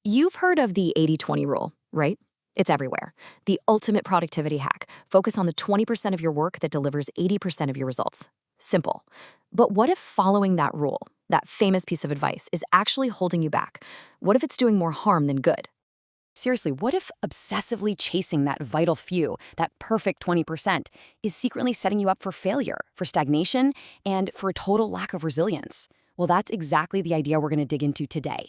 You've heard of the 80-20 rule, right? It's everywhere. The ultimate productivity hack. Focus on the 20% of your work that delivers 80% of your results. Simple. But what if following that rule, that famous piece of advice, is actually holding you back? What if it's doing more harm than good? Seriously, what if obsessively chasing that vital few, that perfect 20%, is secretly setting you up for failure, for stagnation, and for a total lack of resilience? Well, that's exactly the idea we're going to dig into today.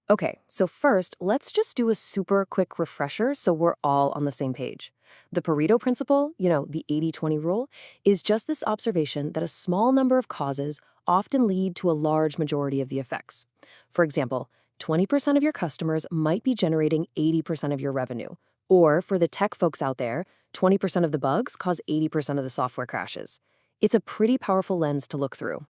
Okay, so first, let's just do a super quick refresher so we're all on the same page. The Pareto Principle, the 80-20 rule, is just this observation that a small number of causes often lead to a large majority of the effects. For example, 20% of your customers might be generating 80% of your revenue. Or, for the tech folks out there, 20% of the bugs cause 80% of the software crashes. It's a pretty powerful lens to look through.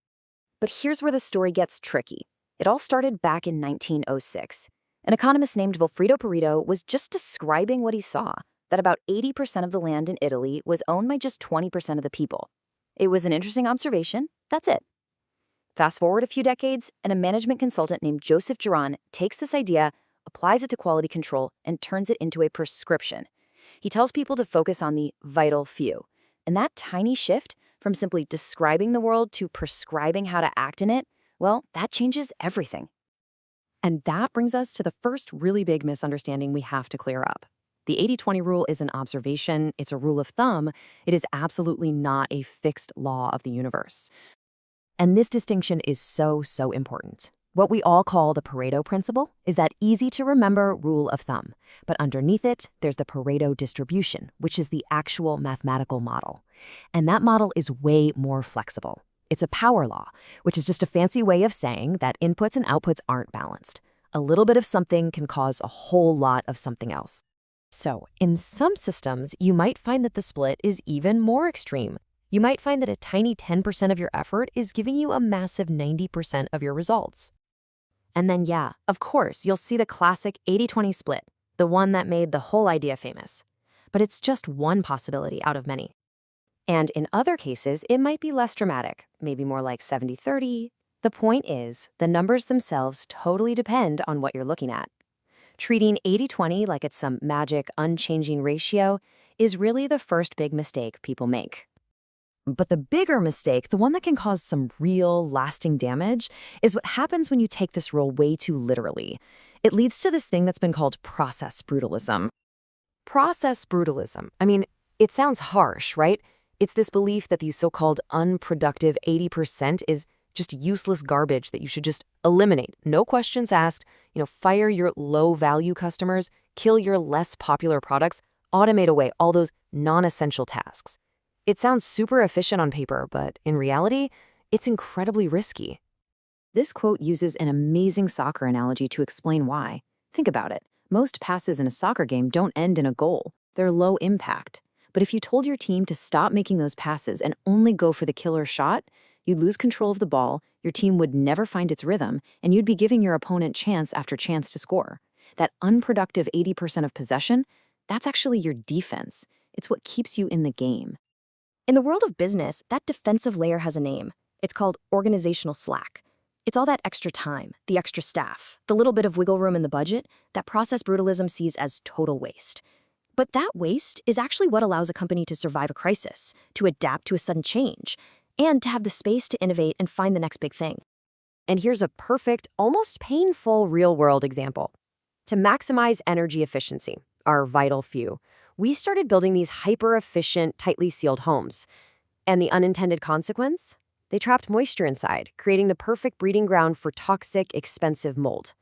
But here's where the story gets tricky. It all started back in 1906. An economist named Vilfredo Pareto was just describing what he saw, that about 80% of the land in Italy was owned by just 20% of the people. It was an interesting observation. That's it. Fast forward a few decades, and a management consultant named Joseph Giron takes this idea, applies it to quality control, and turns it into a prescription. He tells people to focus on the vital few. And that tiny shift from simply describing the world to prescribing how to act in it, well, that changes everything. And that brings us to the first really big misunderstanding we have to clear up. The 80-20 rule is an observation, it's a rule of thumb, it is absolutely not a fixed law of the universe. And this distinction is so important. What we all call the Pareto Principle is that easy-to-remember rule of thumb. But underneath it, there's the Pareto distribution, which is the actual mathematical model. And that model is way more flexible. It's a power law, which is just a fancy way of saying that inputs and outputs aren't balanced. A little bit of something can cause a whole lot of something else. So, in some systems, you might find that the split is even more extreme. You might find that a tiny 10% of your effort is giving you a massive 90% of your results. And then, yeah, of course, you'll see the classic 80-20 split, the one that made the whole idea famous. But it's just one possibility out of many. And in other cases, it might be less dramatic, maybe more like 70-30. The point is, the numbers themselves totally depend on what you're looking at. Treating 80-20 like it's some magic, unchanging ratio is really the first big mistake people make. But the bigger mistake, the one that can cause some real, lasting damage, is what happens when you take this rule way too literally. It leads to this thing that's been called process brutalism. Process brutalism. I mean, it sounds harsh, right? It's this belief that the so-called unproductive 80% is just useless garbage that you should just eliminate. No questions asked, fire your low-value customers, kill your less popular products, automate away all those non-essential tasks. It sounds super efficient on paper, but in reality, it's incredibly risky. This quote uses an amazing soccer analogy to explain why. Think about it. Most passes in a soccer game don't end in a goal. They're low impact. But if you told your team to stop making those passes and only go for the killer shot, you'd lose control of the ball, your team would never find its rhythm, and you'd be giving your opponent chance after chance to score. That unproductive 80% of possession, that's actually your defense. It's what keeps you in the game. In the world of business, that defensive layer has a name. It's called organizational slack. It's all that extra time, the extra staff, the little bit of wiggle room in the budget that process brutalism sees as total waste. But that waste is actually what allows a company to survive a crisis, to adapt to a sudden change, and to have the space to innovate and find the next big thing. And here's a perfect, almost painful real-world example. To maximize energy efficiency, our vital few, we started building these hyper-efficient, tightly sealed homes. And the unintended consequence? They trapped moisture inside, creating the perfect breeding ground for toxic, expensive mold.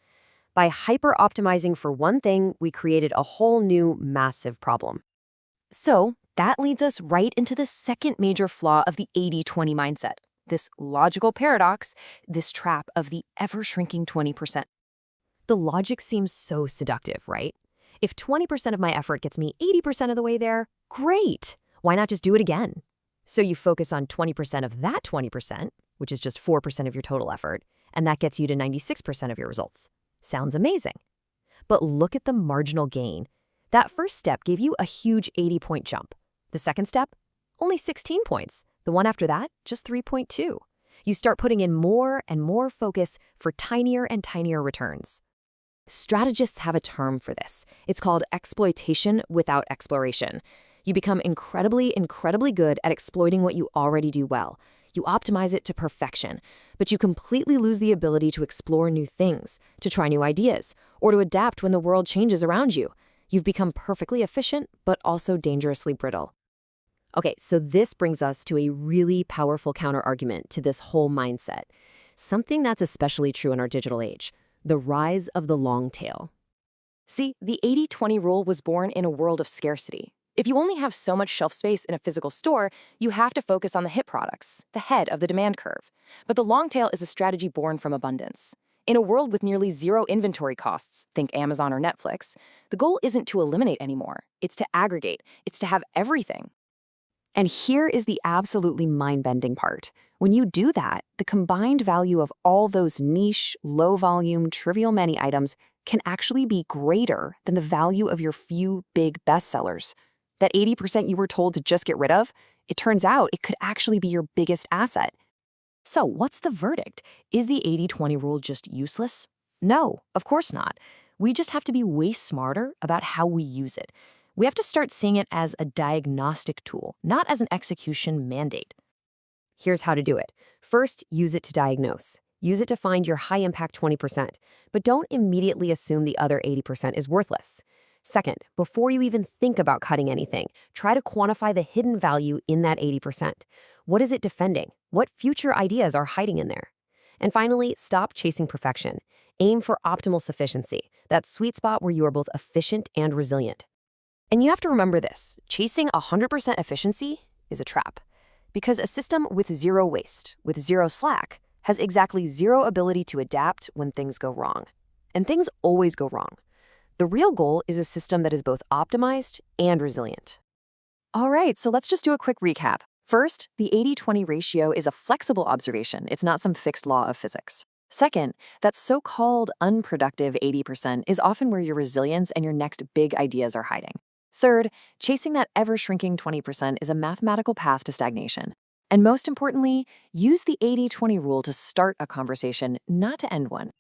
By hyper-optimizing for one thing, we created a whole new, massive problem. So that leads us right into the second major flaw of the 80-20 mindset, this logical paradox, this trap of the ever-shrinking 20%. The logic seems so seductive, right? If 20% of my effort gets me 80% of the way there, great! Why not just do it again? So you focus on 20% of that 20%, which is just 4% of your total effort, and that gets you to 96% of your results. Sounds amazing. But look at the marginal gain. That first step gave you a huge 80-point jump. The second step? Only 16 points. The one after that? Just 3.2. You start putting in more and more focus for tinier and tinier returns. Strategists have a term for this. It's called exploitation without exploration. You become incredibly good at exploiting what you already do well. You optimize it to perfection, but you completely lose the ability to explore new things, to try new ideas, or to adapt when the world changes around you. You've become perfectly efficient, but also dangerously brittle. Okay, so this brings us to a really powerful counterargument to this whole mindset. Something that's especially true in our digital age, the rise of the long tail. See, the 80-20 rule was born in a world of scarcity. If you only have so much shelf space in a physical store, you have to focus on the hit products, the head of the demand curve. But the long tail is a strategy born from abundance. In a world with nearly zero inventory costs, think Amazon or Netflix, the goal isn't to eliminate anymore. It's to aggregate. It's to have everything. And here is the absolutely mind-bending part. When you do that, the combined value of all those niche, low-volume, trivial many items can actually be greater than the value of your few big bestsellers. That 80% you were told to just get rid of, it turns out it could actually be your biggest asset. So what's the verdict? Is the 80-20 rule just useless? No, of course not. We just have to be way smarter about how we use it. We have to start seeing it as a diagnostic tool, not as an execution mandate. Here's how to do it. First, use it to diagnose. Use it to find your high-impact 20%, but don't immediately assume the other 80% is worthless. Second, before you even think about cutting anything, try to quantify the hidden value in that 80%. What is it defending? What future ideas are hiding in there? And finally, stop chasing perfection. Aim for optimal sufficiency, that sweet spot where you are both efficient and resilient. And you have to remember this, chasing 100% efficiency is a trap. Because a system with zero waste, with zero slack, has exactly zero ability to adapt when things go wrong. And things always go wrong. The real goal is a system that is both optimized and resilient. All right, so let's just do a quick recap. First, the 80-20 ratio is a flexible observation. It's not some fixed law of physics. Second, that so-called unproductive 80% is often where your resilience and your next big ideas are hiding. Third, chasing that ever-shrinking 20% is a mathematical path to stagnation. And most importantly, use the 80-20 rule to start a conversation, not to end one.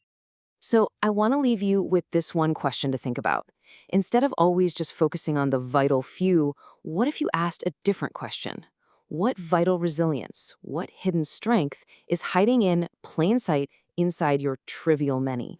So I want to leave you with this one question to think about. Instead of always just focusing on the vital few, what if you asked a different question? What vital resilience, what hidden strength is hiding in plain sight inside your trivial many?